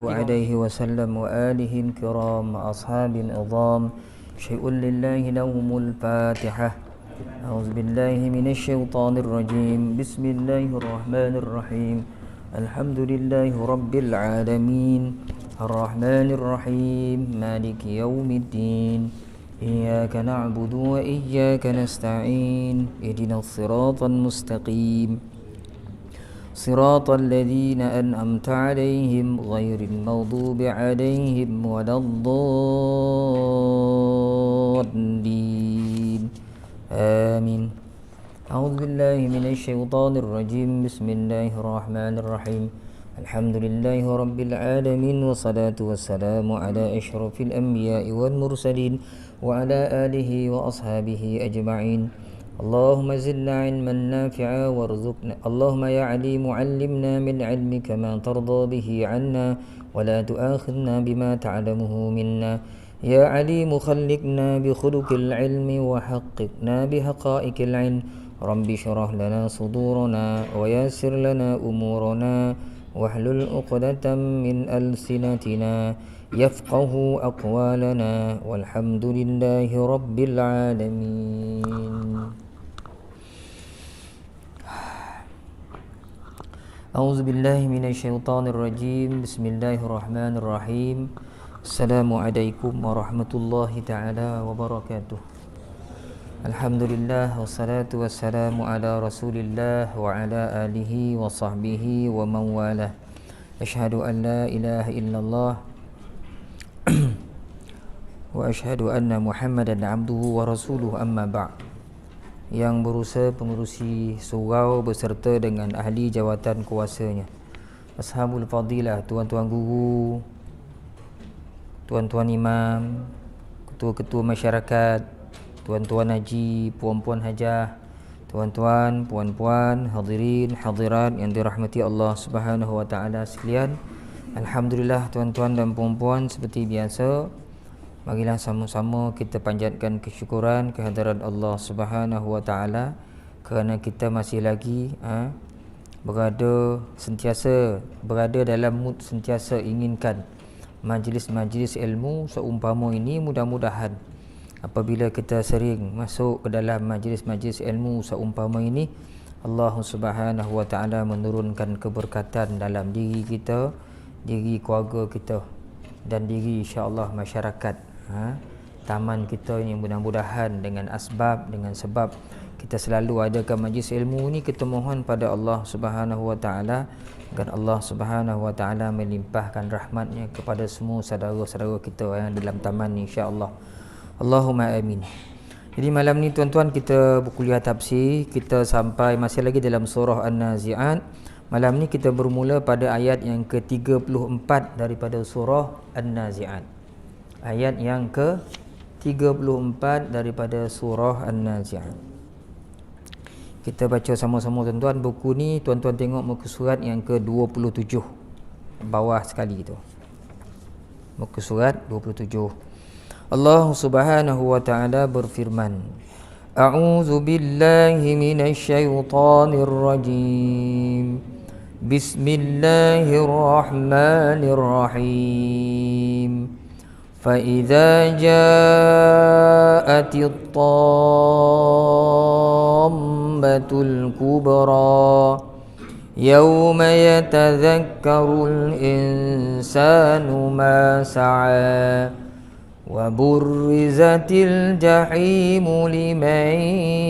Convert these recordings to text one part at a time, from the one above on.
عليه وسلم وآله الكرام أصحاب العظام شيء لله لهم الفاتحة. أعوذ بالله من الشيطان الرجيم. بسم الله الرحمن الرحيم. الحمد لله رب العالمين الرحمن الرحيم مالك يوم الدين إياك نعبد وإياك نستعين اهدنا الصراط المستقيم صراط الذين أنعمت عليهم غير المغضوب عليهم ولا الضالين آمين. أعوذ بالله من الشيطان الرجيم. بسم الله الرحمن الرحيم. الحمد لله رب العالمين والصلاة والسلام على أشرف الأنبياء والمرسلين وعلى آله وأصحابه أجمعين. اللهم زدنا علما نافعا وارزقنا اللهم يا عليم علمنا من علمك ما ترضى به عنا ولا تؤاخذنا بما تعلمه منا. يا عليم خلقنا بخلق العلم وحققنا بحقائق العلم. رب اشرح لنا صدورنا ويسر لنا أمورنا واحلل عقدة من ألسنتنا يفقه أقوالنا والحمد لله رب العالمين. أعوذ بالله من الشيطان الرجيم. بسم الله الرحمن الرحيم. السلام عليكم ورحمة الله تعالى وبركاته. الحمد لله والصلاة والسلام على رسول الله وعلى آله وصحبه ومن والاه. أشهد أن لا إله إلا الله وأشهد أن محمدا عبده ورسوله. أما بعد. Yang berusaha pengurusi surau beserta dengan ahli jawatan kuasanya, ashabul fadilah, tuan-tuan guru, tuan-tuan imam, ketua-ketua masyarakat, tuan-tuan haji, puan-puan hajah, tuan-tuan, puan-puan, hadirin, hadirat yang dirahmati Allah Subhanahu wa taala sekalian. Alhamdulillah tuan-tuan dan puan-puan, seperti biasa, marilah sama-sama kita panjatkan kesyukuran kehadirat Allah Subhanahu wa taala kerana kita masih lagi sentiasa berada dalam mood sentiasa inginkan majlis-majlis ilmu seumpama ini. Mudah-mudahan apabila kita sering masuk ke dalam majlis-majlis ilmu seumpama ini, Allah Subhanahu wa taala menurunkan keberkatan dalam diri kita, diri keluarga kita dan diri insya-Allah masyarakat taman kita ini. Mudah-mudahan dengan sebab kita selalu adakan majlis ilmu ni, kita mohon pada Allah Subhanahu wa taala agar Allah Subhanahu wa taala melimpahkan rahmatnya kepada semua saudara-saudara kita yang dalam taman ni, insya-Allah. Allahumma amin. Jadi malam ni tuan-tuan, kita berkuliah tafsir, kita sampai masih lagi dalam surah An-Nazi'at. Malam ni kita bermula pada ayat yang ke-34 daripada surah An-Nazi'at. Ayat yang ke-34 daripada surah An-Nazi'at. Kita baca sama-sama tuan-tuan. Buku ni tuan-tuan tengok muka surat yang ke-27 bawah sekali tu. Muka surat 27. Allah Subhanahu wa taala berfirman, A'udzu billahi minasyaitonir rajim. Bismillahirrahmanirrahim. فإذا جاءت الطامة الكبرى يوم يتذكر الإنسان ما سعى وبرزت الجحيم لمن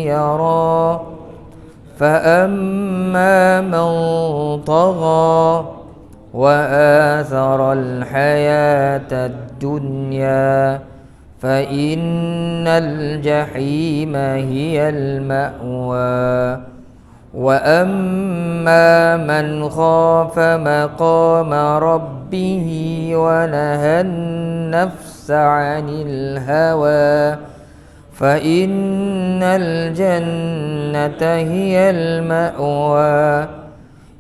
يرى فأما من طغى وآثر الحياة الدنيا فإن الجحيم هي المأوى وأما من خاف مقام ربه ونهى النفس عن الهوى فإن الجنة هي المأوى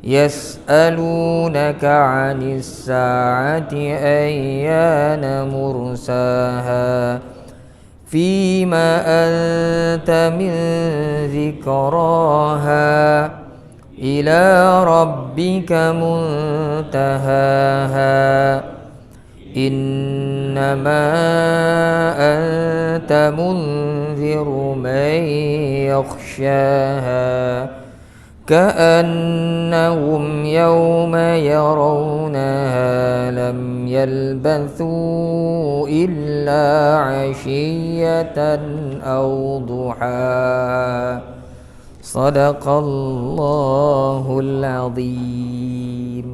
يسألونك عن الساعة أيان مرساها فيما أنت من ذكراها إلى ربك منتهاها إنما أنت منذر من يخشاها كأنهم يوم يرونها لم يلبثوا إلا عشية أو ضحاها صدق الله العظيم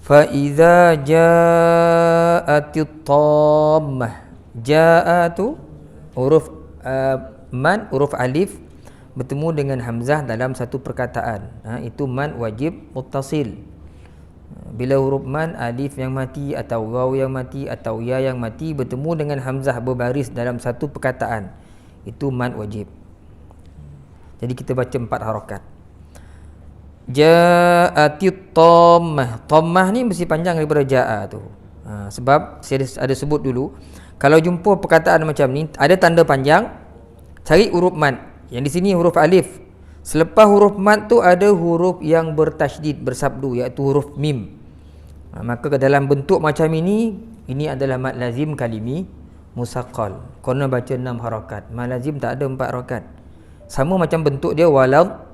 فإذا جاءت الطامة جاء tu huruf man, huruf alif bertemu dengan hamzah dalam satu perkataan, itu man wajib muttasil. Bila huruf man, alif yang mati atau waw yang mati atau ya yang mati bertemu dengan hamzah berbaris dalam satu perkataan, itu man wajib. Jadi kita baca 4 harakat. Ja'atit tammah. Tammah ni mesti panjang daripada ja'a tu. Sebab saya ada sebut dulu, kalau jumpa perkataan macam ni ada tanda panjang, cari huruf mad. Yang di sini huruf alif. Selepas huruf mad tu ada huruf yang bertasydid, bersabdu, iaitu huruf mim. Maka dalam bentuk macam ini adalah mad lazim kalimi musaqqal. Kena baca 6 harakat. Mad lazim tak ada 4 harakat. Sama macam bentuk dia waladdallin.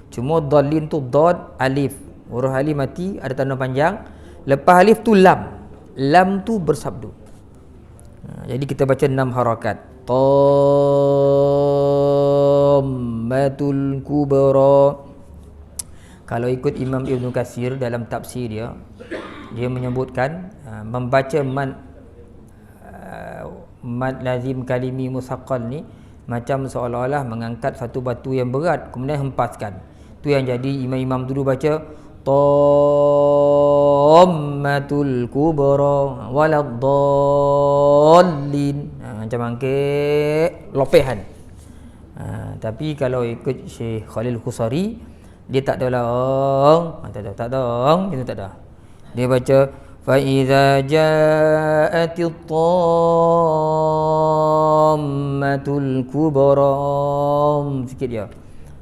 Cuma dallin tu dad alif. Huruf alif mati, ada tanda panjang. Lepas alif tu lam. Lam tu bersabdu. Jadi kita baca 6 harakat. Tammatul kubra. Kalau ikut Imam Ibn Katsir dalam tafsir dia menyebutkan membaca mad lazim kalimi musaqqal ni macam seolah-olah mengangkat satu batu yang berat kemudian hempaskan. Tu yang jadi imam-imam dulu baca tammatul kubra waladdallin, macam angkat lopehan. Tapi kalau ikut Syekh Khalil Khusari, dia tak ada lang, tak ada itu tak ada. Dia baca فَإِذَا جَاءَتِ الطَّامَّةُ الْكُبْرَى sikit dia.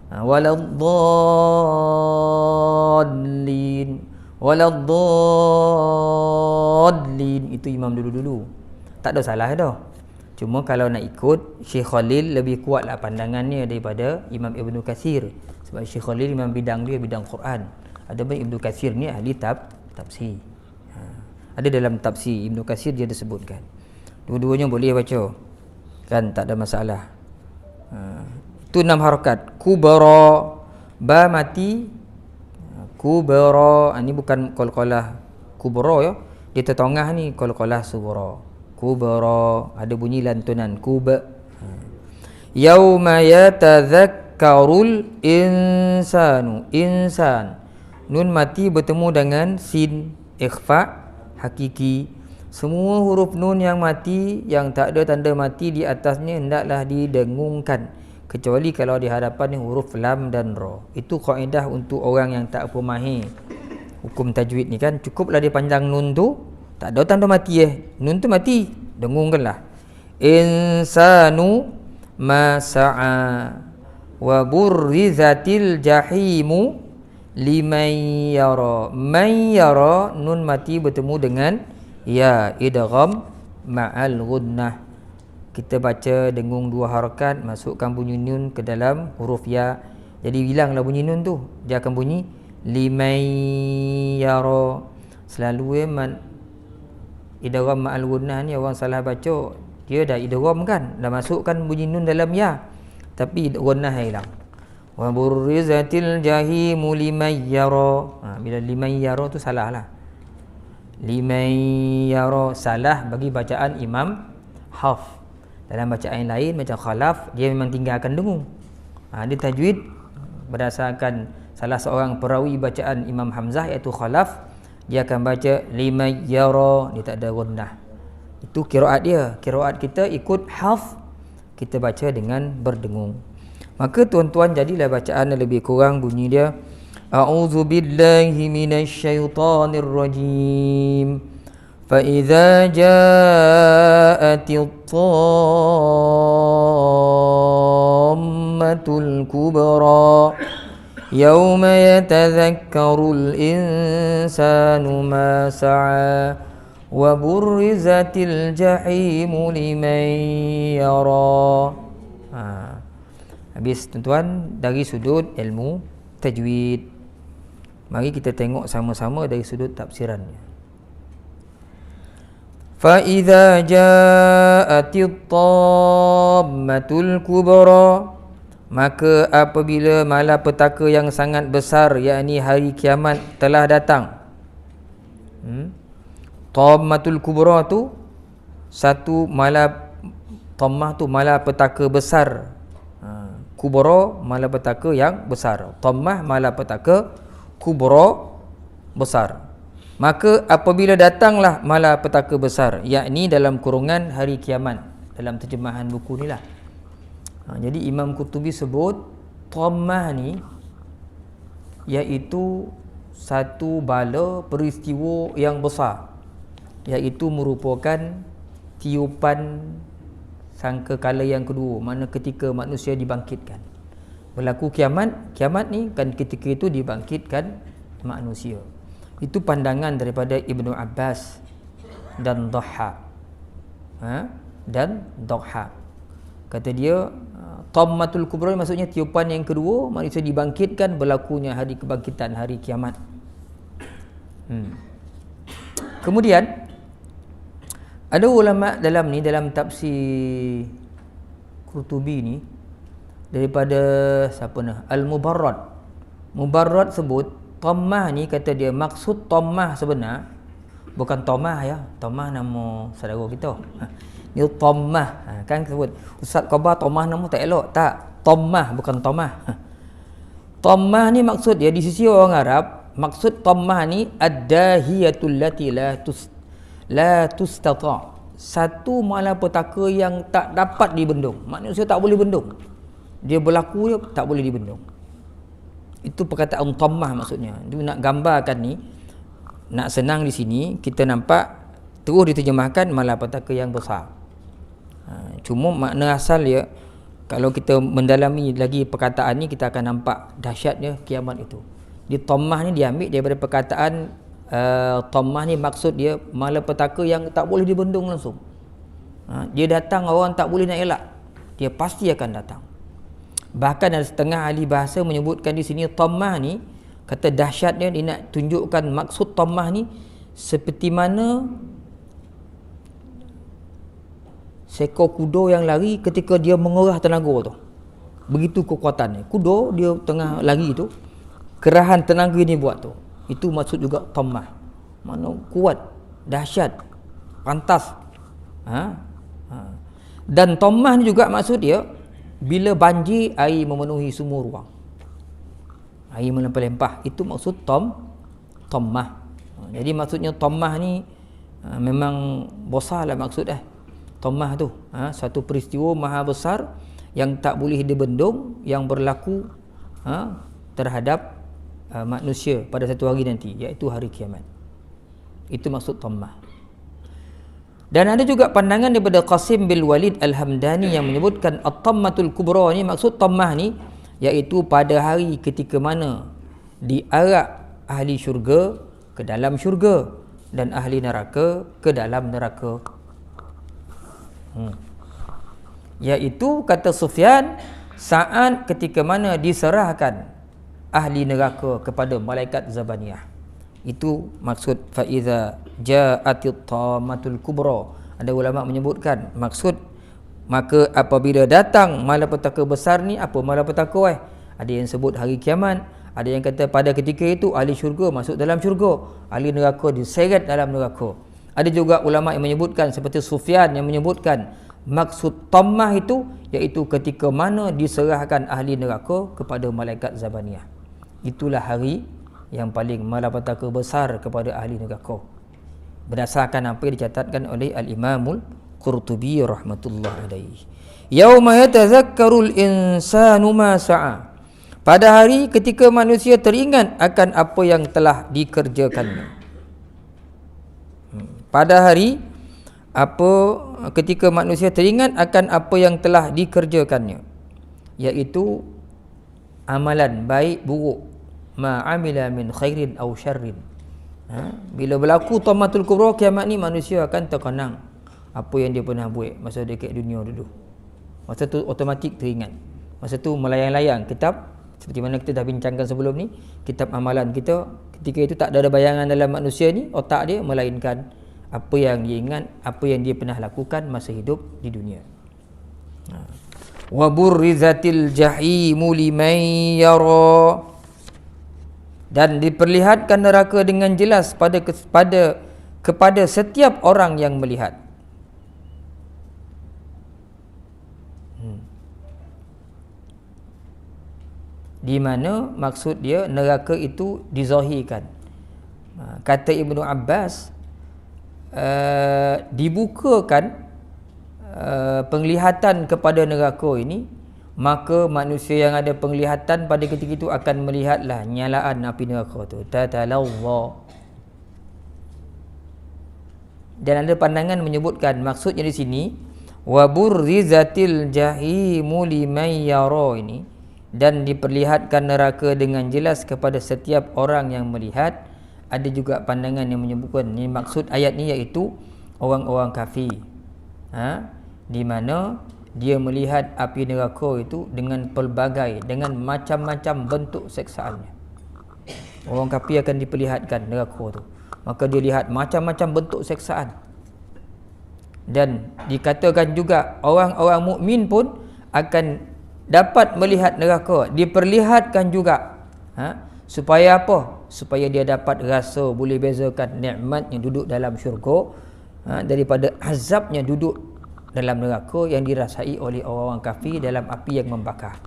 وَلَضَّالِّينَ itu imam dulu-dulu. Tak ada salah dah. Cuma kalau nak ikut Syekh Khalil lebih kuatlah pandangannya daripada Imam Ibn Katsir. Sebab Syekh Khalil memang bidang dia bidang Quran. Adapun Ibn Katsir ni ahli tafsir. Ada dalam tafsir Ibn Katsir dia disebutkan. Dua-duanya boleh baca. Kan tak ada masalah. Itu 6 harakat. Kubara, ba mati. Kubara, ini bukan qalqalah kubra ya. Dia tertengah ni qalqalah sughra. Kubara, ada bunyi lantunan kuba. Yauma yatadzakkarul insanu. Insan. Nun mati bertemu dengan sin ikhfa hakiki. Semua huruf nun yang mati, yang tak ada tanda mati di atasnya hendaklah didengungkan, kecuali kalau di hadapan ni huruf lam dan ra. Itu kaedah untuk orang yang tak apa mahir hukum tajwid ni kan. Cukuplah dia panjang nun tu, tak ada tanda mati nun tu mati, dengungkanlah. Insanu ma sa'a wa burrizatil jahimu liman yara. Man yara, nun mati bertemu dengan ya, idgham ma'al ghunnah. Kita baca dengung 2 harakat, masukkan bunyi nun ke dalam huruf ya. Jadi hilanglah bunyi nun tu, dia akan bunyi liman yara. Selalu idgham ma'al ghunnah ni orang salah baca, dia dah idgham kan, dah masukkan bunyi nun dalam ya, tapi ghunnah hilang. Wa burrizatil jahimu liman yara. Bila liman yara tu salah lah. Liman yara salah bagi bacaan Imam Hafs. Dalam bacaan lain macam Khalaf, dia memang tinggalkan dengung. Dia tajwid berdasarkan salah seorang perawi bacaan Imam Hamzah iaitu Khalaf, dia akan baca liman yara, dia tak ada ghunnah. Itu qiraat dia. Qiraat kita ikut Hafs, kita baca dengan berdengung. Maka tuan-tuan, jadilah bacaan lebih kurang bunyi dia A'udzu billahi minasyaitonir rajim. فإذا جاءت الطامة الكبرى يوم يتذكر الإنسان ما سعى وبرزت الجحيم لمن يرى. Habis tuan-tuan dari sudut ilmu tajwid. Mari kita tengok sama-sama dari sudut tafsirannya. Fa idza ja'atit tammatul kubra, maka apabila malapetaka yang sangat besar, yakni hari kiamat telah datang. Tammatul kubra tu satu tammah tu malapetaka besar. Kubra malapetaka yang besar. Tammah malapetaka, kubra besar. Maka apabila datanglah malapetaka besar, yakni dalam kurungan hari kiamat, dalam terjemahan buku ni lah. Jadi Imam Qurtubi sebut tammah ni iaitu satu bala peristiwa yang besar, iaitu merupakan tiupan sangkakala yang kedua, mana ketika manusia dibangkitkan. Berlaku kiamat ni kan ketika itu dibangkitkan manusia. Itu pandangan daripada Ibnu Abbas dan Dhahhak. Kata dia Tammatul Kubra maksudnya tiupan yang kedua, manusia dibangkitkan, berlakunya hari kebangkitan, hari kiamat. Kemudian ada ulama dalam tafsir Qurtubi ni, daripada siapa ni, Al-Mubarrad. Mubarrad sebut tammah ni, kata dia maksud tammah sebenar bukan tammah ya, tammah nama saudara kita. Ni tammah. Kan sebut Ustaz Qabar tammah nama tak elok. Tak, tammah bukan tammah. Tammah ni maksud dia di sisi orang Arab, maksud tammah ni ad-dahiyatul lati la tustata, satu malapetaka yang tak dapat dibendung. Manusia tak boleh bendung, dia berlaku dia tak boleh dibendung. Itu perkataan tammah maksudnya. Dia nak gambarkan ni, nak senang di sini kita nampak terus diterjemahkan malapetaka yang besar. Cuma makna asal dia, kalau kita mendalami lagi perkataan ni, kita akan nampak dahsyatnya kiamat itu. Di tammah ni diambil daripada perkataan tammah ni, maksud dia malapetaka yang tak boleh dibendung langsung. Dia datang, orang tak boleh nak elak, dia pasti akan datang. Bahkan ada setengah ahli bahasa menyebutkan di sini tammah ni, kata dahsyatnya dia nak tunjukkan maksud tammah ni seperti mana seekor kuda yang lari ketika dia mengerah tenaga tu. Begitu kekuatannya. Kuda dia tengah lari tu, kerahan tenaga ni buat tu. Itu maksud juga tammah. Mana kuat, dahsyat, pantas. Dan tammah ni juga maksud dia bila banjir, air memenuhi semua ruang, air melimpah-limpah. Itu maksud tammah. Jadi maksudnya tammah ni memang besarlah maksud tammah tu. Satu peristiwa maha besar yang tak boleh dibendung, yang berlaku terhadap manusia pada satu hari nanti, iaitu hari kiamat. Itu maksud tammah. Dan ada juga pandangan daripada Qasim bin Walid Al-Hamdani yang menyebutkan at-tammatul kubra ni, maksud tammah ni iaitu pada hari ketika mana diarak ahli syurga ke dalam syurga dan ahli neraka ke dalam neraka. Iaitu kata Sufyan, saat ketika mana diserahkan ahli neraka kepada malaikat Zabaniyah. Itu maksud fa iza ja'atit tammatul kubra. Ada ulama menyebutkan maksud, maka apabila datang malapetaka besar ni, apa malapetaka ada yang sebut hari kiamat, ada yang kata pada ketika itu ahli syurga masuk dalam syurga, ahli neraka diseret dalam neraka. Ada juga ulama yang menyebutkan seperti Sufyan yang menyebutkan maksud tammah itu iaitu ketika mana diserahkan ahli neraka kepada malaikat Zabaniyah. Itulah hari yang paling malapetaka besar kepada ahli neraka, berdasarkan apa yang dicatatkan oleh Al-Imamul Qurtubi rahmatullah alaihi. Yauma yatazakkarul insanu ma sa'a, pada hari ketika manusia teringat akan apa yang telah dikerjakannya. pada hari ketika manusia teringat akan apa yang telah dikerjakannya, iaitu amalan baik buruk, ma'amila min khairin aw syarrin. Bila berlaku tamatul kubra, kiamat ni, manusia akan terkenang apa yang dia pernah buat masa dekat dunia dulu. Masa tu automatik teringat. Masa tu melayang-layang kitab, seperti mana kita dah bincangkan sebelum ni, kitab amalan kita ketika itu tak ada bayangan dalam manusia ni, otak dia, melainkan apa yang dia ingat, apa yang dia pernah lakukan masa hidup di dunia. Wa burrizatil jahimu liman yara, dan diperlihatkan neraka dengan jelas kepada setiap orang yang melihat. Di mana maksud dia neraka itu dizahirkan. Kata Ibnu Abbas, dibukakan penglihatan kepada neraka ini, maka manusia yang ada penglihatan pada ketika itu akan melihatlah nyalaan api neraka tu. Tatalawwa. Dan ada pandangan menyebutkan maksudnya di sini wa burrizatil jahimu liman yara ini, dan diperlihatkan neraka dengan jelas kepada setiap orang yang melihat. Ada juga pandangan yang menyebutkan ni maksud ayat ni iaitu orang-orang kafir, di mana dia melihat api neraka itu dengan pelbagai, dengan macam-macam bentuk seksaannya. Orang kafir akan diperlihatkan neraka tu, maka dia lihat macam-macam bentuk seksaan. Dan dikatakan juga orang-orang mukmin pun akan dapat melihat neraka, diperlihatkan juga. Supaya apa? Supaya dia dapat rasa, boleh bezakan nikmatnya duduk dalam syurga daripada azabnya duduk dalam neraka yang dirasai oleh orang-orang kafir dalam api yang membakar.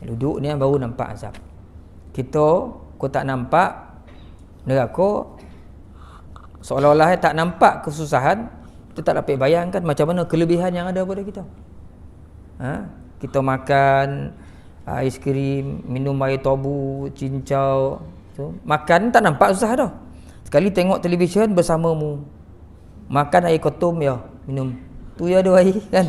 Duduk ni baru nampak azab. Kita kau tak nampak neraka, seolah-olah tak nampak kesusahan, kita tak dapat bayangkan macam mana kelebihan yang ada pada kita. Kita makan aiskrim, minum air tobu, cincau, makan tak nampak susah dah. Sekali tengok televisyen bersamamu, makan air ketum ya, minum tu ya ada air kan.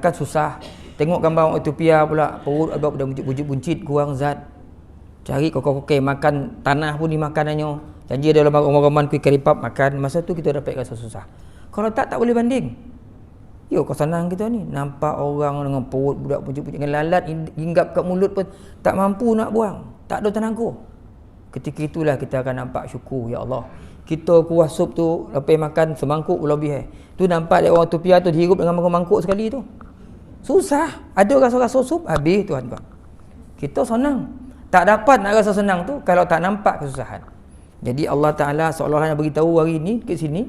Kan susah. Tengok gambar orang Ethiopia pula, perut agak dah buncit kurang zat. Cari kokok-kokok makan tanah pun dimakanannya. Janji ada roman-roman kuih karipap makan, masa tu kita dapat rasa susah. Kalau tak boleh banding. Yo, kau senang kita ni, nampak orang dengan perut budak pucuk-pucuk, dengan lalat hinggap kat mulut pun tak mampu nak buang, tak ada tenaga. Ketika itulah kita akan nampak syukur, ya Allah. Kita kuah sup tu lepas makan semangkuk lebih tu nampak dia orang Ethiopia tu dihirup dengan mangkuk sekali tu. Susah, ada rasa-rasa sup habis Tuhan bang. Kita senang. Tak dapat nak rasa senang tu kalau tak nampak kesusahan. Jadi Allah Taala seolah-olah beritahu hari ni kat sini,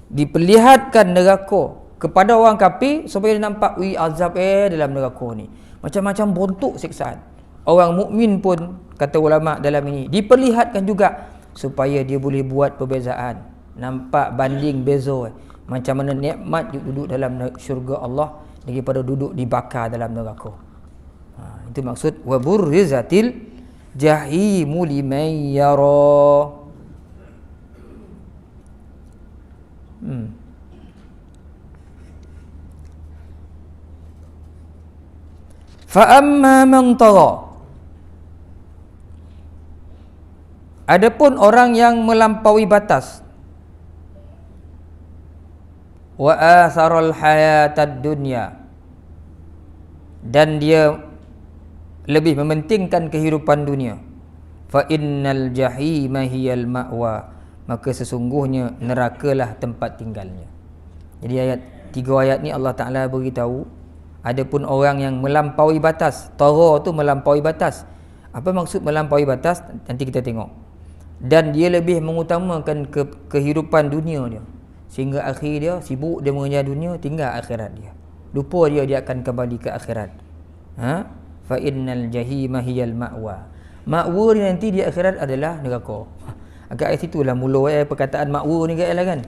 diperlihatkan neraka kepada orang kafir supaya dia nampak azab dalam neraka ni. Macam-macam bentuk siksaan. Orang mukmin pun kata ulama dalam ini diperlihatkan juga supaya dia boleh buat perbezaan, nampak banding beza macam mana nikmat duduk dalam syurga Allah daripada duduk dibakar dalam neraka. Itu maksud wa burrizatil jahimu liman yara. Fa amma man tagha, adapun orang yang melampaui batas, wa atharal hayatad dunya, dan dia lebih mementingkan kehidupan dunia, fa innal jahima hiyal ma'wa, maka sesungguhnya nerakalah tempat tinggalnya. Jadi tiga ayat ni Allah Taala beritahu adapun orang yang melampaui batas. Tagha tu melampaui batas. Apa maksud melampaui batas? Nanti kita tengok. Dan dia lebih mengutamakan kehidupan dunia dia, sehingga akhir dia sibuk dia mengejar dunia, tinggal akhirat dia. Lupa dia akan kembali ke akhirat. Fa innal jahima hiyal ma'wa. Ma'wa ni nanti di akhirat adalah neraka. Agak kat situlah mula perkataan ma'wa ni kan.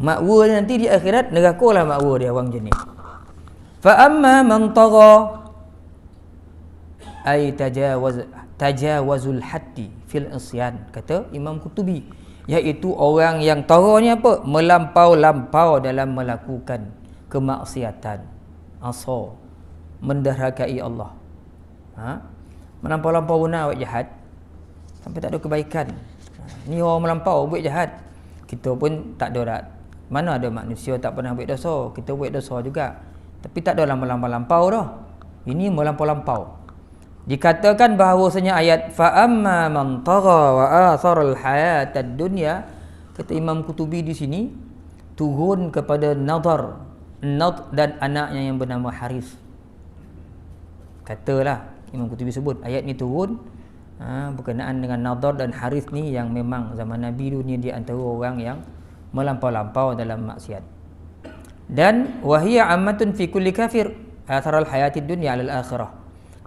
Ma'wa ni nanti di akhirat neraka lah ma'wa dia orang jenis. Fa amma man tagha ay tajawazul haddi fil isyan, kata Imam Qurtubi. Iaitu orang yang tara ni apa? Melampau-lampau dalam melakukan kemaksiatan, asa, menderhakai Allah. Melampau-lampau guna buat jahat sampai tak ada kebaikan. Ni orang melampau buat jahat. Kita pun tak ada dah. Mana ada manusia tak pernah buat dosa? Kita buat dosa juga. Tapi tak adalah melampau-lampau dah. Ini melampau-lampau. Dikatakan bahawasanya ayat fa amma man tagha wa athara al-hayatad dunya, kata Imam Qutubi di sini turun kepada Nadar, dan anaknya yang bernama Haris. Katalah Imam Qutubi sebut ayat ni turun berkenaan dengan Nadar dan Haris ni yang memang zaman Nabi dulu ni di antara orang yang melampau-lampau dalam maksiat. Dan wahiyya ammatun fi kulli kafir athara al-hayatid dunya 'ala al-akhirah.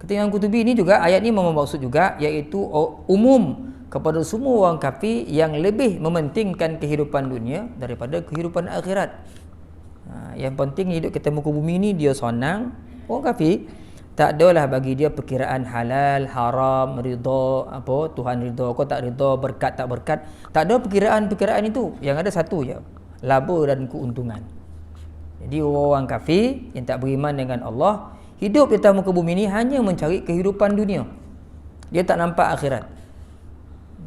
Kata Imam Qutubi ini juga ayat ni bermaksud juga iaitu umum kepada semua orang kafir yang lebih mementingkan kehidupan dunia daripada kehidupan akhirat. Yang penting hidup kita muka bumi ni dia senang. Orang kafir tak adalah bagi dia perkiraan halal, haram, ridha, apa Tuhan ridha kau tak ridha, berkat tak berkat. Tak ada perkiraan-perkiraan itu. Yang ada satu je, laba dan keuntungan. Jadi orang kafir yang tak beriman dengan Allah, hidup di atas muka bumi ni hanya mencari kehidupan dunia. Dia tak nampak akhirat.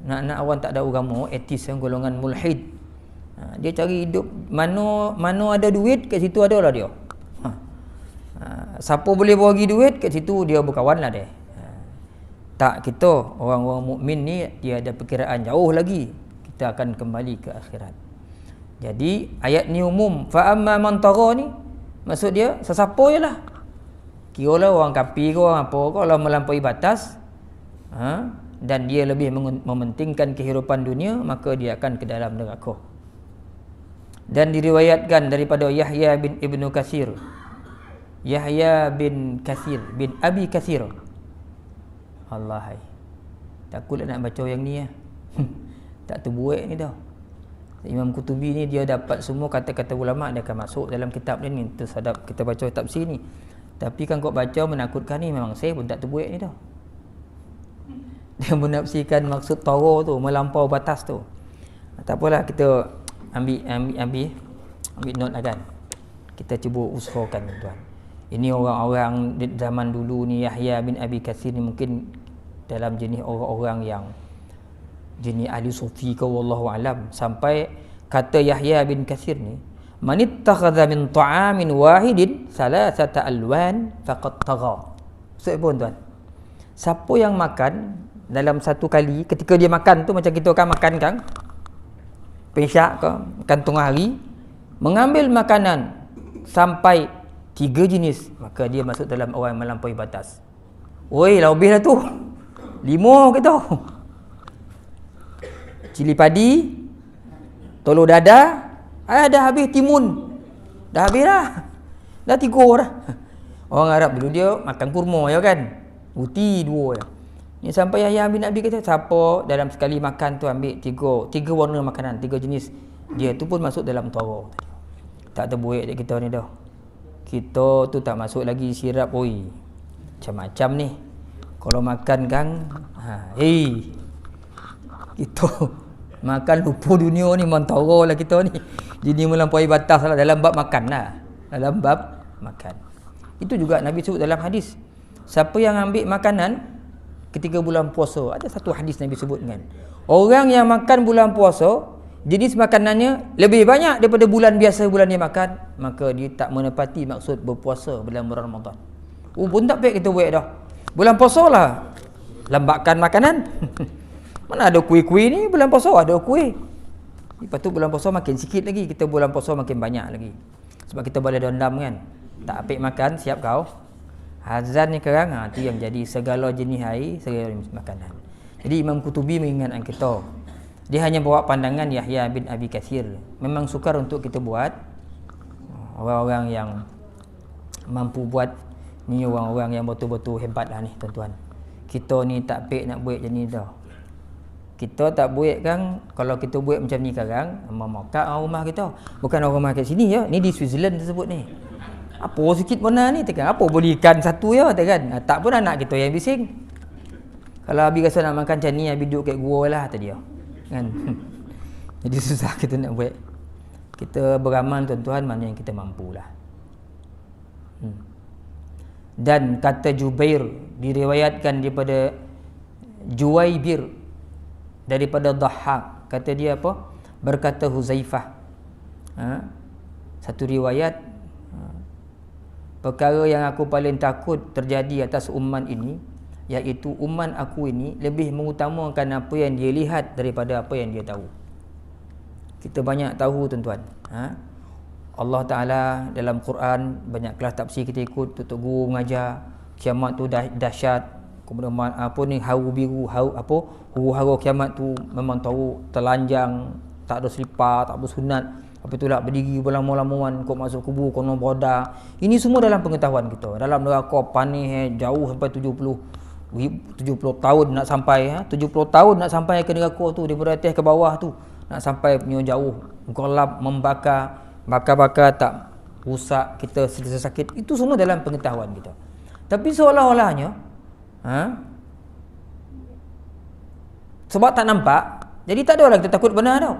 Nak orang tak ada agama, etis yang golongan mulhid. Dia cari hidup mana ada duit, kat situ ada lah dia. Siapa boleh bagi duit, kat situ dia berkawan lah dia. Tak, kita orang-orang mukmin ni dia ada perkiraan jauh lagi. Kita akan kembali ke akhirat. Jadi ayat ni umum. Fa amma man tagha ni maksud dia sesiapa jelah. Kiralah orang kafir ke orang apa, kalau melampaui batas dan dia lebih mementingkan kehidupan dunia, maka dia akan ke dalam neraka. Dan diriwayatkan daripada Yahya bin Ibnu Katsir, Yahya bin Katsir bin Abi Katsir. Allah, takutlah nak baca yang ni tak terbuat ni dah. Imam Qutubi ni dia dapat semua kata-kata ulama, dia akan masuk dalam kitab ni. Tersadap kita baca tafsir ni. Tapi kan kau baca menakutkan ni, memang saya pun tak terbuat ni dah. Dia menafsirkan maksud tara tu, melampau batas tu. Tak apalah, kita ambil note lah kan. Kita cuba usahakan tuan. Ini orang-orang di zaman dulu ni, Yahya bin Abi Katsir ni mungkin dalam jenis orang-orang yang jenis ahli sufi ke wallahu alam. Sampai kata Yahya bin Katsir ni, man ittakhadha min ta'amin wahidin salasata alwan faqad tagha. Maksud apa tuan? Siapa yang makan dalam satu kali, ketika dia makan tu macam kita akan makan kan, pesyak ke, makan tengah hari, mengambil makanan sampai 3 jenis, maka dia masuk dalam orang yang melampaui batas. Oi, lebih dah tu. 5 kita. Cili padi, telur dadah, dah habis timun. Dah habis dah. Dah 3 dah. Orang Arab dulu dia makan kurma ya kan. Ruti 2 je. Ni sampai Yahya bin Abi kata, siapa dalam sekali makan tu ambil 3 warna makanan, 3 jenis, dia tu pun masuk dalam tara. Tak terbuik dekat kita ni dah. Kita tu tak masuk lagi sirap, oi. Macam-macam ni. Kalau makan kan, kita makan lupa dunia ni, mentara lah kita ni. Jadi melampaui batas lah dalam bab makan lah. Dalam bab makan. Itu juga Nabi sebut dalam hadis. Siapa yang ambil makanan ketika bulan puasa, ada satu hadis Nabi sebut kan, orang yang makan bulan puasa, jenis makanannya lebih banyak daripada bulan biasa bulan dia makan, maka dia tak menepati maksud berpuasa bulan Ramadan. Pun tak baik kita buat dah. Bulan puasa lah lambatkan makanan. Mana ada kuih-kuih ni, bulan puasa ada kuih. Lepas tu bulan puasa makin sikit lagi, kita bulan puasa makin banyak lagi. Sebab kita boleh dendam kan. Tak apik makan, siap kau. Azan ni sekarang, tu yang jadi segala jenis air, segala jenis makanan. Jadi Imam Qutubi mengingatkan kita. Dia hanya bawa pandangan Yahya bin Abi Katsir. Memang sukar untuk kita buat. Orang-orang yang mampu buat ni, orang-orang yang betul-betul hebat lah ni tuan-tuan. Kita ni tak apik nak buat macam ni dah. Kita tak buat kan, kalau kita buat macam ni sekarang, memokat rumah kita. Bukan orang rumah kat sini ya, ni di Switzerland tersebut ni. Apa sikit mana ni tekan, apa boleh ikan satu ya tekan. Tak pun anak kita yang bising. Kalau habis rasa nak makan macam ni, habis duduk kat gua lah tadi ya. Kan. Jadi susah kita nak buat. Kita beramal tuan-tuan mana yang kita mampulah. Dan kata Jubair diriwayatkan daripada Juwaibir daripada Dhahhak, kata dia apa? Berkata Huzaifah, satu riwayat, perkara yang aku paling takut terjadi atas umat ini, iaitu umat aku ini lebih mengutamakan apa yang dia lihat daripada apa yang dia tahu. Kita banyak tahu tuan-tuan, Allah Ta'ala dalam Quran, banyak kelas tafsir kita ikut, tutup guru mengajar kiamat tu dahsyat, kemudian apa ni, haru biru, huru-hara kiamat tu memang tahu telanjang, tak ada selipar, tak bersunat, apa itulah berdiri berlama-lamuan kau masuk kubur kono boda. Ini semua dalam pengetahuan kita. Dalam neraka panih jauh sampai 70 tahun nak sampai, 70 tahun nak sampai ke neraka tu, daripada atas ke bawah tu nak sampai punya jauh, gelap, membakar, bakar-bakar tak rusak kita sentiasa sakit. Itu semua dalam pengetahuan kita. Tapi seolah-olahnya sebab tak nampak, jadi tak ada orang kita takut benar tau.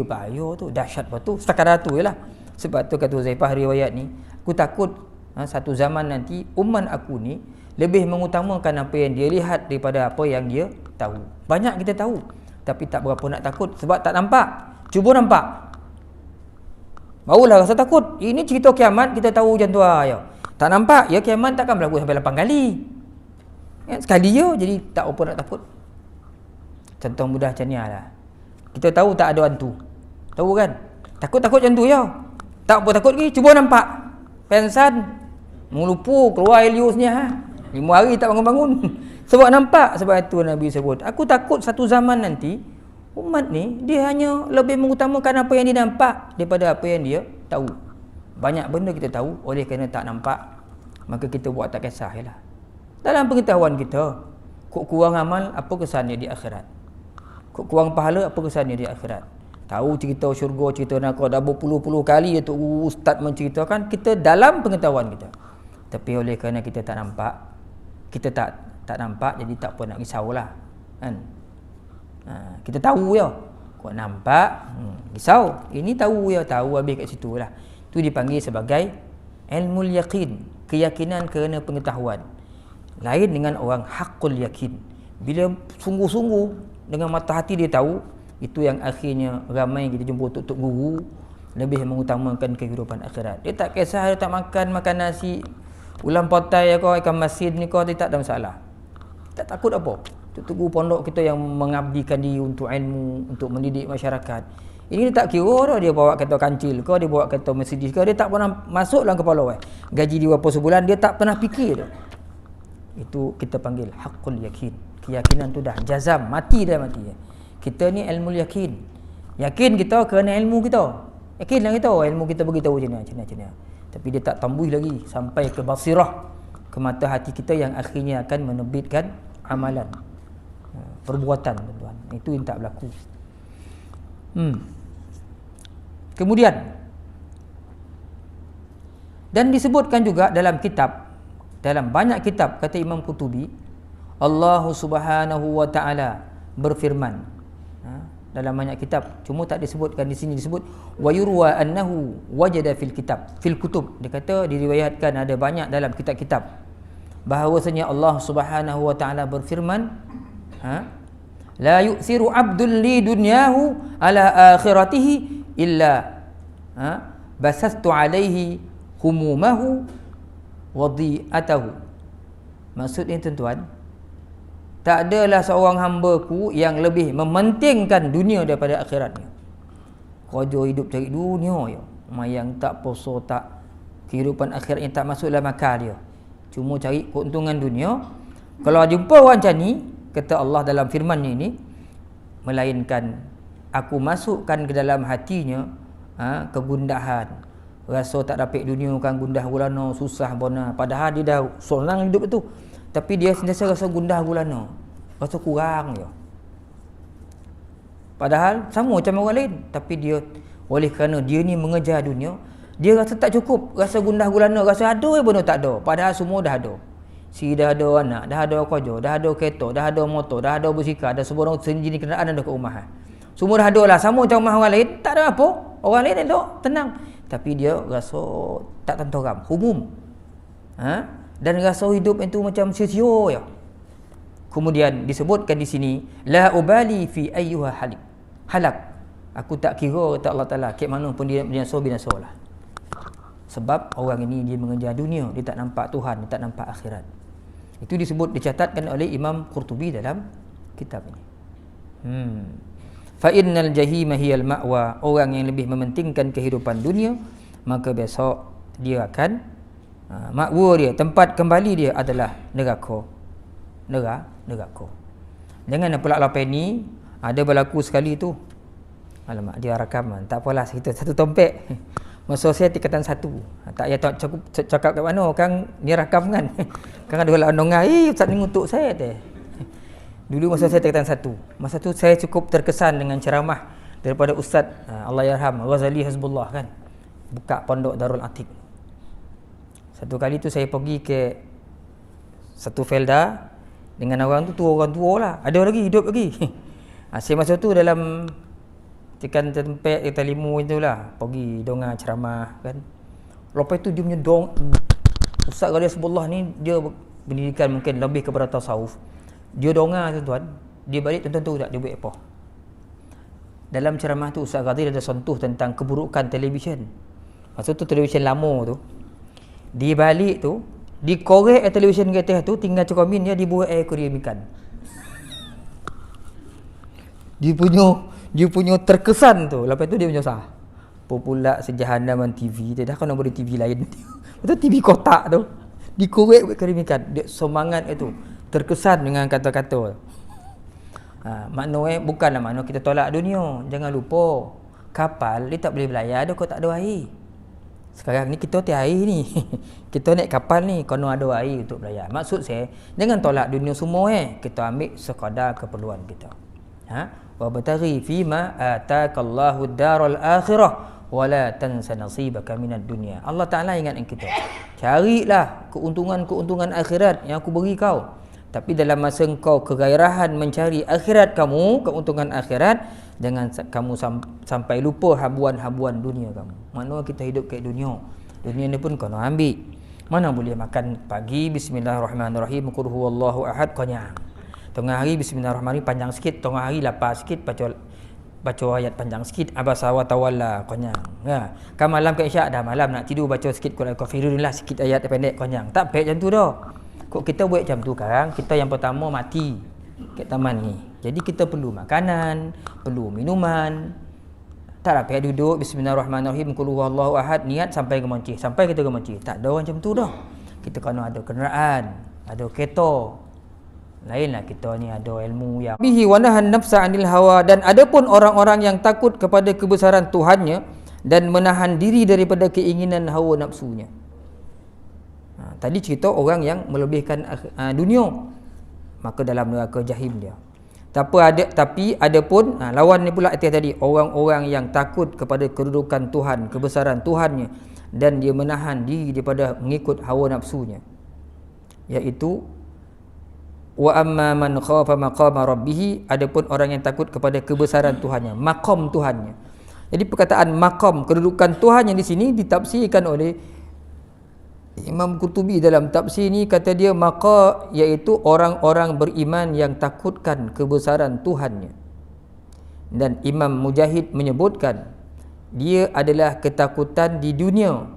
Bahaya tu, dahsyat betul. Setakat tu jelah. Sebab tu kata Huzaifah riwayat ni, aku takut satu zaman nanti umat aku ni lebih mengutamakan apa yang dia lihat daripada apa yang dia tahu. Banyak kita tahu, tapi tak berapa nak takut sebab tak nampak. Cuba nampak, barulah rasa takut. Ini cerita kiamat kita tahu macam tu ya. Tak nampak, ya kiamat takkan berlaku sampai 8 kali. Sekali je, jadi tak apa nak takut. Contoh mudah macam ni lah. Kita tahu tak ada hantu, tahu kan? Takut-takut macam tu ya. Tak apa takut lagi, cuba nampak. Pensan, melupu, keluar Heliosnya 5 hari tak bangun-bangun. Sebab nampak. Sebab itu Nabi sebut, aku takut satu zaman nanti umat ni dia hanya lebih mengutamakan apa yang dia nampak daripada apa yang dia tahu. Banyak benda kita tahu, oleh kerana tak nampak maka kita buat tak kisah lah. Dalam pengetahuan kita, kok kurang amal, apa kesannya di akhirat? Kok kurang pahala, apa kesannya di akhirat? Tahu cerita syurga, cerita neraka dah berpuluh-puluh kali tu ustaz menceritakan, kita dalam pengetahuan kita. Tapi oleh kerana kita tak nampak, kita tak nampak, jadi tak apa nak risaulah kan. Kita tahu ya, kok nampak risau. Ini tahu ya, tahu habis kat situ lah. Itu dipanggil sebagai ilmul yaqin, keyakinan kerana pengetahuan. Lain dengan orang haqqul yakin, bila sungguh-sungguh dengan mata hati dia tahu. Itu yang akhirnya ramai kita jumpa tok-tok guru lebih mengutamakan kehidupan akhirat. Dia tak kisah, dia tak makan nasi ulam potai kau, ikan masin ni kau, dia tak ada masalah. Tak takut apa. Tok-tok guru pondok kita yang mengabdikan diri untuk ilmu, untuk mendidik masyarakat. Ini dia tak kira dah dia bawa kereta kancil ke, dia bawa kereta Mercedes ke, dia tak pernah masuk dalam kepala gaji dia berapa sebulan, dia tak pernah fikir dah. Itu kita panggil haqqul yakin. Keyakinan tu dah jazam, mati dah mati. Kita ni ilmu yakin. Yakin kita kerana ilmu kita. Yakinlah kita ilmu kita beritahu macam ni. Tapi dia tak tambah lagi sampai ke basirah, ke mata hati kita yang akhirnya akan menerbitkan amalan, perbuatan tuan-tuan. Itu yang tak berlaku. Kemudian dan disebutkan juga dalam kitab, dalam banyak kitab, kata Imam Qutubi, Allah Subhanahu wa taala berfirman dalam banyak kitab, cuma tak disebutkan di sini. Disebut wa yurwa annahu wajada fil kutub. Dia kata diriwayatkan ada banyak dalam kitab-kitab bahawasanya Allah Subhanahu wa taala berfirman, la yu'thiru 'abdun li dunyahu ala akhiratihi illa basastu 'alaihi humumahu wa dhi'atahu. Maksudnya tuan-tuan, tak adalah seorang hamba-Ku yang lebih mementingkan dunia daripada akhiratnya. Kerja hidup cari dunia ya. Mayang tak, puasa tak, kehidupan akhiratnya tak masuk dalam akal dia. Cuma cari keuntungan dunia. Kalau jumpa orang macam ni, kata Allah dalam firman-Nya ini, melainkan Aku masukkan ke dalam hatinya kegundahan, rasa tak dapat dunia, kan gundah gulana, susah bona. Padahal dia dah senang hidup tu, tapi dia sentiasa rasa gundah gulana, rasa kurang dia. Padahal sama macam orang lain, tapi dia oleh kerana dia ni mengejar dunia, dia rasa tak cukup, rasa gundah gulana, rasa ada benda tak ada. Padahal semua dah ada. Si dah ada anak, dah ada kerja, dah ada kereta, dah ada motor, dah ada basikal, dah semua orang sejenis kenderaan ada kat rumah. Semua dah ada lah, sama macam rumah orang lain, tak ada apa. Orang lain elok, tenang. Tapi dia rasa tak tenteram, humum. Dan rasa hidup itu macam sia-sia ya. Kemudian disebutkan di sini, la ubali fi ayyuha halak. Aku tak kira kata Allah Taala, ke mana pun dia binasa-lah. Sebab orang ini dia mengejar dunia, dia tak nampak Tuhan, dia tak nampak akhirat. Itu disebut, dicatatkan oleh Imam Qurtubi dalam kitab ini. Fa innal jahima hiyal ma'wa, orang yang lebih mementingkan kehidupan dunia, maka besok dia akan makwa dia, tempat kembali dia adalah neraka. Jangan pula lepas ni ada berlaku sekali tu. Alamak, dia rakaman. Tak apalah, kita satu tompek. Masa saya tingkatan 1. Tak payah cakap kat mana, kan ni rakam kan. Kan ada orang nongai, ustaz ni ngutuk saya teh. Dulu masa saya tingkatan 1. Masa tu saya cukup terkesan dengan ceramah daripada Ustaz Allahyarham Ghazali Hizbullah kan. Buka pondok Darul Atiq. Satu kali tu saya pergi ke satu felda dengan orang tua lah. Ada lagi, hidup lagi. Saya masa tu dalam tekan tempat limu itulah, pergi dongar ceramah kan. Lepas tu dia punya Ustaz Ghazali Hizbullah ni dia pendidikan mungkin lebih kepada tasawuf. Dia dongar tuan-tuan, dia balik tuan-tuan tahu tak dia buat apa? Dalam ceramah tu Ustaz Ghazali ada sentuh tentang keburukan televisyen. Masa tu televisyen lama tu, di balik tu dikorek televisyen ke atas tu, tinggal cermin dia dibuat air aquarium ikan. Dia punya terkesan tu. Lepas tu dia menyusah. Pula sejahanaman TV, dia dah kan boleh TV lain. Itu TV kotak tu dikorek buat aquarium ikan. Dia semangat itu, terkesan dengan kata-kata. Maknanya bukanlah makna kita tolak dunia. Jangan lupa, kapal dia tak boleh berlayar kalau tak ada air. Sekarang ni kita tiada air ni. Kita naik kapal ni kena ada air untuk berlayar. Maksud saya, jangan tolak dunia semua kita ambil sekadar keperluan kita. Wa bataghi fima ataakallahu ad-daral akhirah wa la tansa nasibaka minad dunya. Allah Taala ingatkan kita. Carilah keuntungan-keuntungan akhirat yang aku beri kau. Tapi dalam masa engkau kegairahan mencari akhirat kamu, keuntungan akhirat, jangan kamu sampai lupa habuan-habuan dunia kamu. Maknanya kita hidup kat dunia. Dunia ni pun kena ambil. Mana boleh makan pagi bismillahirrahmanirrahim, qul huwallahu ahad, konyang. Tengah hari bismillahirrahmanirrahim panjang sikit, tengah hari lapar sikit baca ayat panjang sikit, abasa wa tawalla, konyang. Kan malam ke isyak dah malam nak tidur baca sikit Quran kafirun lah, sikit ayat pendek, konyang. Tak baik macam tu dah. Kok kita buat macam tu sekarang, kita yang pertama mati kat taman ni. Jadi kita perlu makanan, perlu minuman. Taklah payah duduk bismillahirrahmanirrahim qul huwallahu ahad, niat sampai ke Moncih, sampai kita ke Moncih. Tak ada macam tu dah. Kita kena ada kenderaan, ada kereta. Lainlah kita ni ada ilmu yang bihi wa nahan nafsa 'anil hawa, dan adapun orang-orang yang takut kepada kebesaran Tuhannya dan menahan diri daripada keinginan hawa nafsunya. Tadi cerita orang yang melebihkan dunia, maka dalam neraka jahim dia. Tapi ada pun lawan ni pula atas tadi, orang-orang yang takut kepada kedudukan Tuhan, kebesaran Tuhannya, dan dia menahan diri daripada mengikut hawa nafsunya, iaitu wa amma man khafa maqama rabbih, adapun orang yang takut kepada kebesaran Tuhannya, maqam Tuhannya. Jadi perkataan maqam, kedudukan Tuhan yang di sini ditafsirkan oleh Imam Qurtubi dalam tafsir ni, kata dia maka iaitu orang-orang beriman yang takutkan kebesaran Tuhannya. Dan Imam Mujahid menyebutkan dia adalah ketakutan di dunia.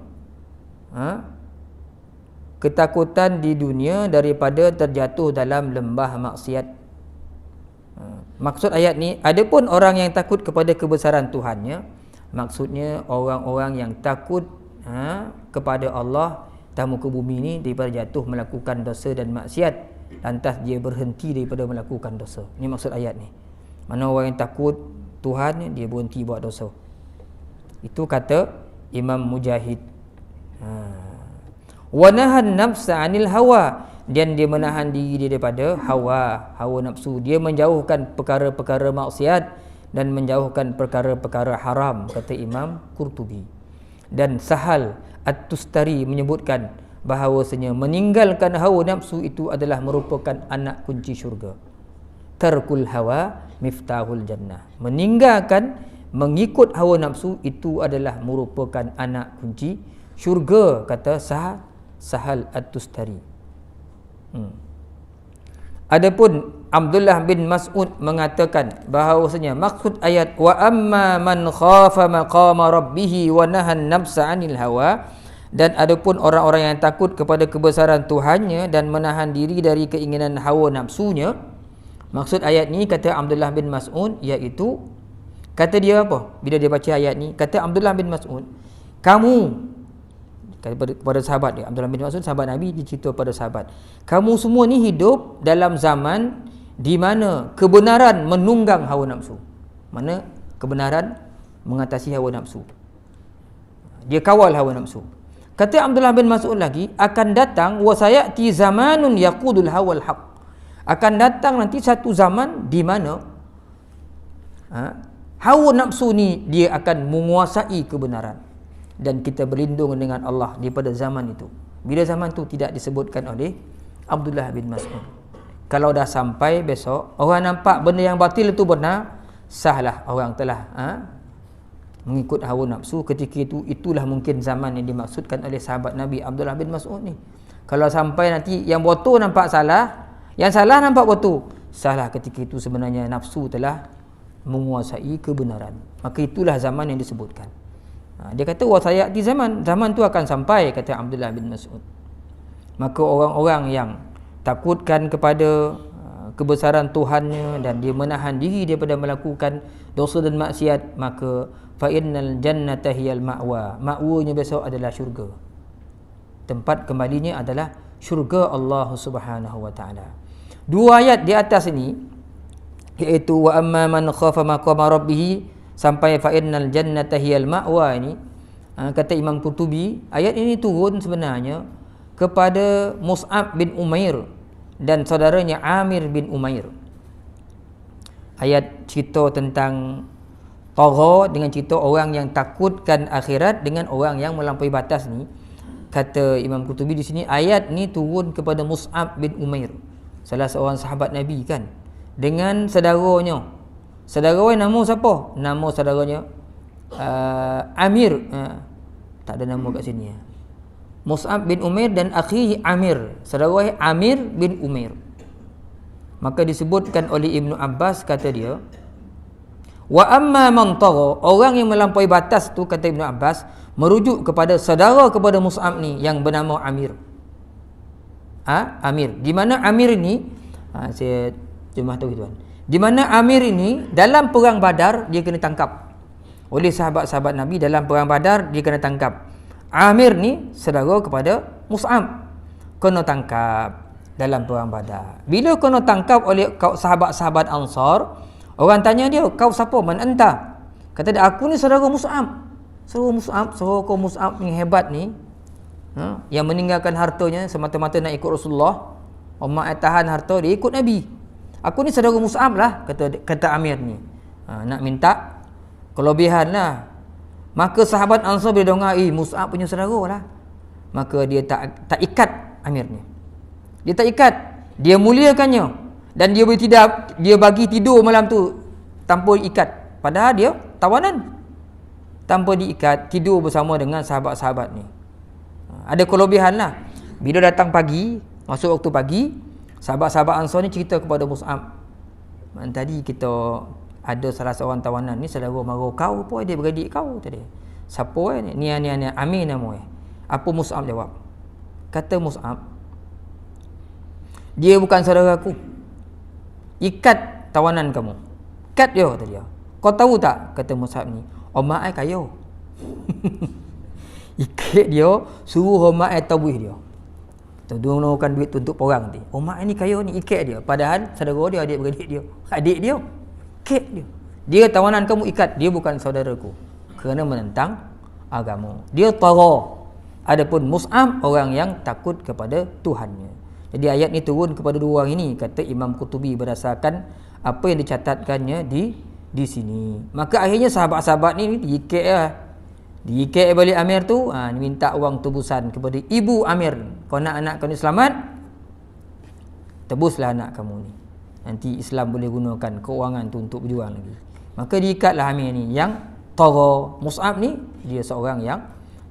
Ketakutan di dunia daripada terjatuh dalam lembah maksiat. Maksud ayat ni, adapun orang yang takut kepada kebesaran Tuhannya, maksudnya orang-orang yang takut kepada Allah tamu ke bumi ni daripada jatuh melakukan dosa dan maksiat, lantas dia berhenti daripada melakukan dosa. Ini maksud ayat ni. Mana orang yang takut Tuhan, dia berhenti buat dosa. Itu kata Imam Mujahid. Wa nahan nafsa 'anil hawa, dan dia menahan diri daripada hawa nafsu. Dia menjauhkan perkara-perkara maksiat dan menjauhkan perkara-perkara haram, kata Imam Qurtubi. Dan Sahal At-Tustari menyebutkan bahawasanya meninggalkan hawa nafsu itu adalah merupakan anak kunci syurga. tarkul hawa miftahul jannah. Meninggalkan mengikut hawa nafsu itu adalah merupakan anak kunci syurga, kata Sahal At-Tustari. Adapun Abdullah bin Mas'ud mengatakan bahawasanya maksud ayat wa amma man khafa maqama rabbih wa nahan nafsa 'anil hawa, dan adapun orang-orang yang takut kepada kebesaran Tuhannya dan menahan diri dari keinginan hawa nafsunya. Maksud ayat ni, kata Abdullah bin Mas'ud, iaitu kata dia apa? Bila dia baca ayat ni, kata Abdullah bin Mas'ud, kamu, kepada sahabat dia, Abdullah bin Mas'ud sahabat Nabi, dia cerita pada sahabat, kamu semua ni hidup dalam zaman di mana kebenaran menunggang hawa nafsu. Mana kebenaran mengatasi hawa nafsu, dia kawal hawa nafsu. Kata Abdullah bin Mas'ud lagi, akan datang wa sayati zamanun yaqudul hawal haq, akan datang nanti satu zaman di mana hawa nafsu ni dia akan menguasai kebenaran. Dan kita berlindung dengan Allah daripada zaman itu. Bila zaman tu tidak disebutkan oleh Abdullah bin Mas'ud. Kalau dah sampai besok, orang nampak benda yang batil itu benar, sahlah orang telah mengikut hawa nafsu. Ketika itu, itulah mungkin zaman yang dimaksudkan oleh sahabat Nabi Abdullah bin Mas'ud ni. Kalau sampai nanti yang betul nampak salah, yang salah nampak betul, sahlah ketika itu sebenarnya nafsu telah menguasai kebenaran. Maka itulah zaman yang disebutkan. Dia kata wa sayati zaman tu akan sampai, kata Abdullah bin Mas'ud. Maka orang-orang yang takutkan kepada kebesaran Tuhannya dan dia menahan diri daripada melakukan dosa dan maksiat, maka fa innal jannata hiyal ma'wa, ma'wanya besok adalah syurga, tempat kembalinya adalah syurga Allah Subhanahu wa taala. Dua ayat di atas ini, iaitu wa amma man khafa maqama rabbih sampai fa innal jannata hiyal ma'wa ini, kata Imam Qurtubi, ayat ini turun sebenarnya kepada Mus'ab bin Umair dan saudaranya Amir bin Umair. Ayat cerita tentang tagha dengan cerita orang yang takutkan akhirat dengan orang yang melampaui batas ni. Kata Imam Qurtubi di sini, ayat ni turun kepada Mus'ab bin Umair, salah seorang sahabat Nabi kan, dengan saudaranya. Saudaranya nama siapa? Nama saudaranya Amir. Tak ada nama kat sini. Mus'ab bin Umair dan akhihi Amir. Saudaranya Amir bin Umair. Maka disebutkan oleh Ibnu Abbas, kata dia, wa amma man tagha, orang yang melampaui batas tu, kata Ibnu Abbas, merujuk kepada saudara kepada Mus'ab ni yang bernama Amir. Amir. Di mana Amir ni, saya cuma tahu tuan. Di mana Amir ini dalam perang Badar dia kena tangkap oleh sahabat-sahabat Nabi. Dalam perang Badar dia kena tangkap. Amir ni saudara kepada Mus'ab, kena tangkap dalam perang Badar. Bila kena tangkap oleh sahabat-sahabat Ansar, orang tanya dia, kau siapa? Man anta? Kata dia, aku ni saudara Mus'ab. Saudara Mus'ab ni hebat ni, yang meninggalkan hartanya semata-mata nak ikut Rasulullah. Mak tahan harta, dia ikut Nabi. Aku ni saudara Mus'ab lah, kata Amir ni. Nak minta kelebihan lah. Maka sahabat Ansar bila dengar, Mus'ab punya saudara lah, maka dia tak ikat Amir ni. Dia tak ikat, dia muliakannya, dan dia dia bagi tidur malam tu tanpa ikat. Padahal dia tawanan, tanpa diikat, tidur bersama dengan sahabat-sahabat ni. Ada kelebihan lah. Bila datang pagi, masuk waktu pagi, sahabat-sahabat Ansar ni cerita kepada Mus'ab, tadi kita ada salah seorang tawanan ni saudara mara kau, apa dia beradik kau tadi. Siapa ni? Ni Amir nama Apa Mus'ab jawab? Kata Mus'ab, dia bukan saudara aku. Ikat tawanan kamu. Ikat dia, kata dia. Kau tahu tak? Kata Mus'ab ni, mak ai kaya. Ikat dia, suruh mak ai tabuih dia. Donorkan duit untuk orang nanti. Mak ni kaya ni, ikat dia. Padahal saudara dia, adik-beradik dia. Adik dia, ikat dia. Dia tawanan kamu, ikat. Dia bukan saudaraku, kerana menentang agama. Dia tagha. Adapun Mus'ab orang yang takut kepada Tuhannya. Jadi ayat ni turun kepada dua orang ini, kata Imam Qurtubi, berdasarkan apa yang dicatatkannya di sini. Maka akhirnya sahabat-sahabat ni diikat lah. Diikat balik Amir tu, minta wang tebusan kepada ibu Amir. Kau nak anak kau ni selamat, tebuslah anak kamu ni. nanti Islam boleh gunakan kewangan tu untuk berjuang lagi. Maka diikatlah Amir ni. Yang tagha Mus'ab ni, dia seorang yang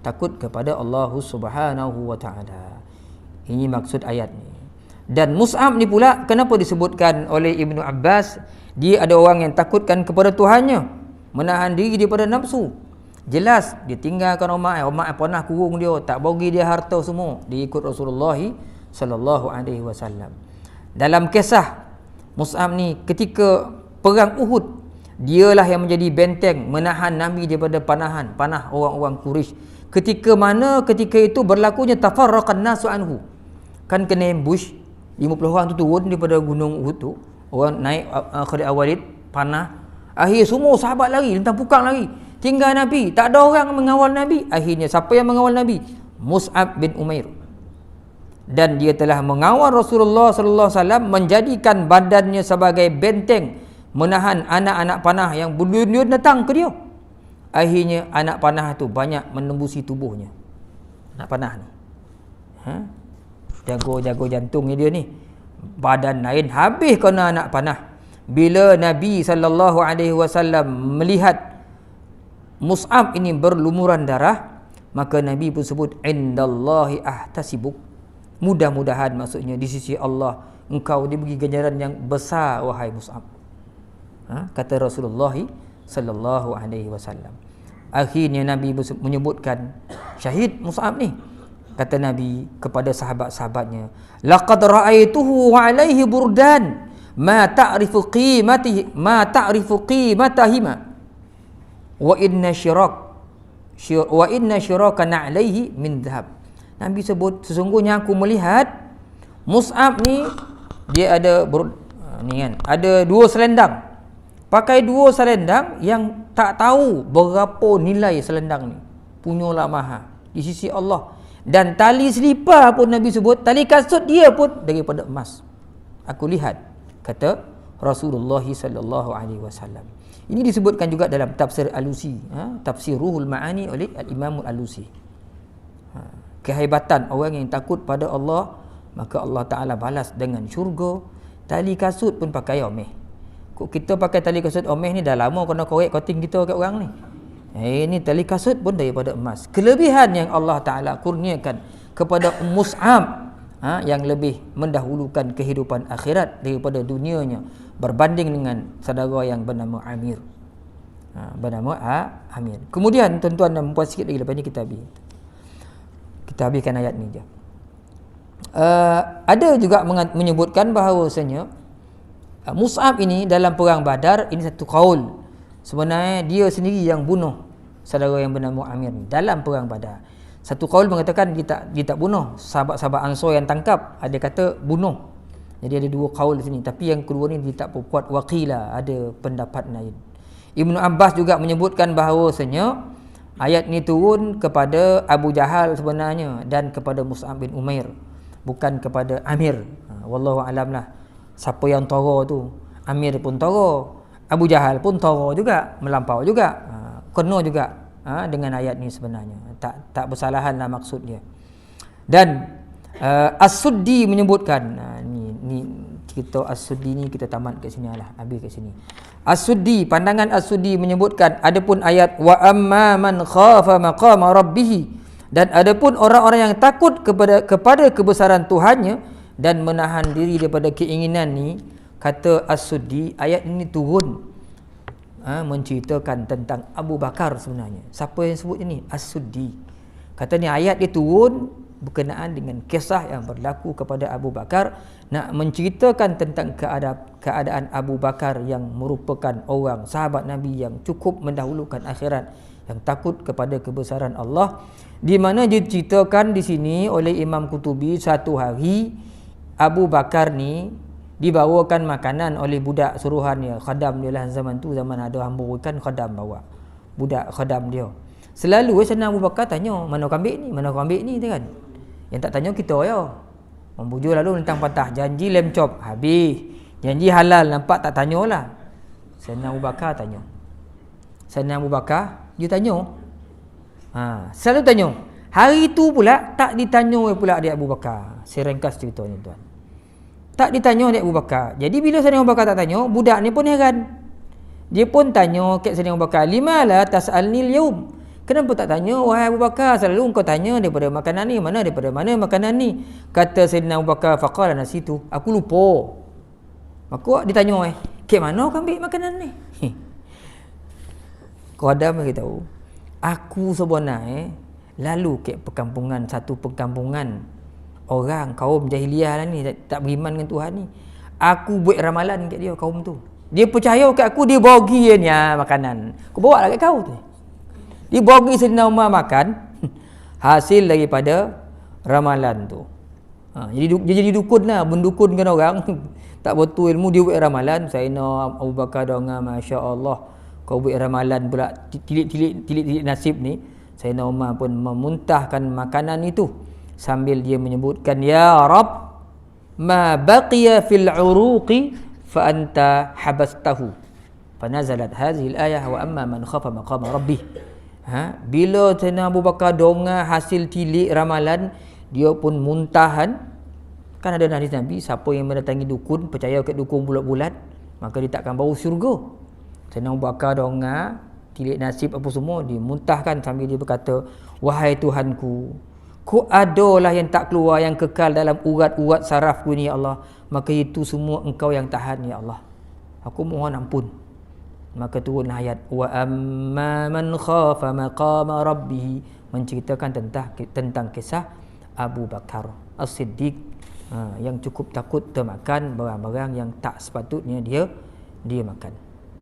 takut kepada Allah Subhanahu wa taala. Ini maksud ayat ni. Dan Mus'ab ni pula kenapa disebutkan oleh Ibnu Abbas, dia ada orang yang takutkan kepada Tuhannya, menahan diri daripada nafsu. Jelas dia tinggalkan Umar pernah kurung dia, tak bagi dia harta semua, dia ikut Rasulullah sallallahu alaihi wasallam. Dalam kisah Mus'ab ni ketika perang Uhud, dialah yang menjadi benteng menahan Nabi daripada panah orang-orang Quraisy. Ketika itu berlakunya tafarraqan nasu anhu. Kan kena ambush, 50 orang tu turun daripada gunung Uhud tu, orang naik Khalid Al-Walid panah. Akhir semua sahabat lari, lintang pukang lari. Tinggal Nabi, tak ada orang mengawal Nabi. Akhirnya siapa yang mengawal Nabi? Mus'ab bin Umair. Dan dia telah mengawal Rasulullah sallallahu alaihi wasallam, menjadikan badannya sebagai benteng menahan anak-anak panah yang berduyun-duyun datang ke dia. Akhirnya anak panah tu banyak menembusi tubuhnya. Anak panah ni. Jago-jago jantungnya dia ni. Badan lain habis kena anak panah. Bila Nabi sallallahu alaihi wasallam melihat Mus'ab ini berlumuran darah, maka Nabi pun sebut indallahi ahtasibuk. Mudah-mudahan maksudnya di sisi Allah engkau diberi ganjaran yang besar wahai Mus'ab. Kata Rasulullah sallallahu alaihi wasallam. Akhirnya Nabi menyebutkan syahid Mus'ab ni. Kata Nabi kepada sahabat-sahabatnya, laqad ra'aituhu wa alaihi burdan ma ta'rifu qimatahima wa inna syiraka na'alaihi min dhahab. Nabi sebut, sesungguhnya aku melihat Mus'ab ni dia ada ada 2 selendang. Pakai 2 selendang yang tak tahu berapa nilai selendang ni. Punyalah mahal di sisi Allah. Dan tali selipar pun Nabi sebut, tali kasut dia pun daripada emas. Aku lihat, kata Rasulullah sallallahu alaihi wasallam. Ini disebutkan juga dalam tafsir Alusi, tafsir Ruhul Ma'ani oleh Al-Imam Al-Alusi. Kehebatan orang yang takut pada Allah, maka Allah Ta'ala balas dengan syurga. Tali kasut pun pakai omeh. Kok kita pakai tali kasut omeh ni dah lama kena korek koting kita kat orang ni. Ini tali kasut pun daripada emas. Kelebihan yang Allah Ta'ala kurniakan kepada Mus'ab, yang lebih mendahulukan kehidupan akhirat daripada dunianya, berbanding dengan saudara yang bernama Amir. Amir. Kemudian tuan-tuan dan puan sikit lagi, lepas ni kita habiskan ayat ni je. Ada juga menyebutkan bahawasanya Mus'ab ini dalam perang Badar, ini satu qaul, sebenarnya dia sendiri yang bunuh saudara yang bernama Amir dalam perang Badar. Satu qaul mengatakan dia tak bunuh, sahabat-sahabat Ansar yang tangkap ada kata bunuh. Jadi ada 2 qaul di sini, tapi yang kedua ni dia tak kuat, waqila, ada pendapat lain. Ibnu Abbas juga menyebutkan bahawasanya ayat ni turun kepada Abu Jahal sebenarnya dan kepada Mus'ab bin Umair, bukan kepada Amir. Wallahu alam lah siapa yang tara tu. Amir pun tara, Abu Jahal pun tara juga, melampau juga, kena juga dengan ayat ni sebenarnya. Tak bersalahanlah maksud dia. Dan As-Suddi menyebutkan, ni cerita As-Suddi ni kita tamat kat sini lah, habis kat sini. As-Suddi, pandangan As-Suddi menyebutkan, adapun ayat wa amma man khafa maqama rabbih, dan adapun orang-orang yang takut kepada kebesaran Tuhannya dan menahan diri daripada keinginan ni, kata As-Suddi, ayat ini turun menceritakan tentang Abu Bakar sebenarnya. Siapa yang sebut ini? As-Suddi. Kata ni ayat dia turun berkenaan dengan kisah yang berlaku kepada Abu Bakar, nak menceritakan tentang keadaan Abu Bakar yang merupakan orang sahabat Nabi yang cukup mendahulukan akhirat, yang takut kepada kebesaran Allah. Di mana diceritakan di sini oleh Imam Qutubi, satu hari Abu Bakar ni dibawakan makanan oleh budak suruhannya, khadam dia lah zaman tu, zaman ada hamba ikan, khadam bawa, budak khadam dia. Selalu Sayyidina Abu Bakar tanya, mana kambing ni kan. Yang tak tanya kita ya. Membujur lalu tentang patah, janji lem chop habis, janji halal nampak tak tanyalah. Sayyidina Abu Bakar tanya. Sayyidina Abu Bakar dia tanya. Selalu tanya. Hari tu pula tak ditanya pula dia Abu Bakar. Saya ringkas ceritanya tuan. Tak ditanya oleh Abu Bakar. Jadi bila Sayyidina Abu Bakar tak tanya, budak ni pun heran. Dia pun tanya kat Sayyidina Abu Bakar, "Limala tas'alni al-yawm?" Kenapa tak tanya, wahai Abu Bakar, selalu engkau tanya daripada makanan ni, daripada mana makanan ni? Kata Sayyidina Abu Bakar, faqala nasitu, aku lupa. Maka ditanya, "Kek mana kau ambil makanan ni?" Qadam bagi tahu, aku sebenarnya lalu ke perkampungan, satu perkampungan orang kaum jahiliah lah ni, tak beriman dengan Tuhan ni. Aku buat ramalan kat dia, kaum tu. Dia percaya kat aku, dia bagi dia makanan. Aku bawa lah kat kau tu. Dia bagi Sayyidina Umar makan hasil daripada ramalan tu. Dia jadi dukun lah, mendukunkan orang. Tak betul ilmu, dia buat ramalan. Sayyidina Abu Bakar dengar, Masya Allah, kau buat ramalan pula, tilik-tilik nasib ni. Sayyidina Umar pun memuntahkan makanan itu sambil dia menyebutkan, Ya Rab, ma baqiya fil uruqi fa anta habastahu. Fanazalat hadhihi al-ayah wa amma man khafa maqama rabbih. Bila Sayyidina Abu Bakar dengar hasil tilik ramalan, dia pun muntahan. Kan ada hadis Nabi, siapa yang mendatangi dukun, percaya kat dukun bulat-bulat, maka dia takkan bau syurga. Sayyidina Abu Bakar dengar tilik nasib apa semua, dia muntahkan sambil dia berkata, wahai Tuhanku, ku adalah yang tak keluar, yang kekal dalam urat-urat sarafku ni, ya Allah. Maka itu semua engkau yang tahan, ya Allah. Aku mohon ampun. Maka turun ayat, wa amma man khafa maqama rabbih, menceritakan tentang kisah Abu Bakar As-Siddiq, yang cukup takut termakan barang-barang yang tak sepatutnya dia makan.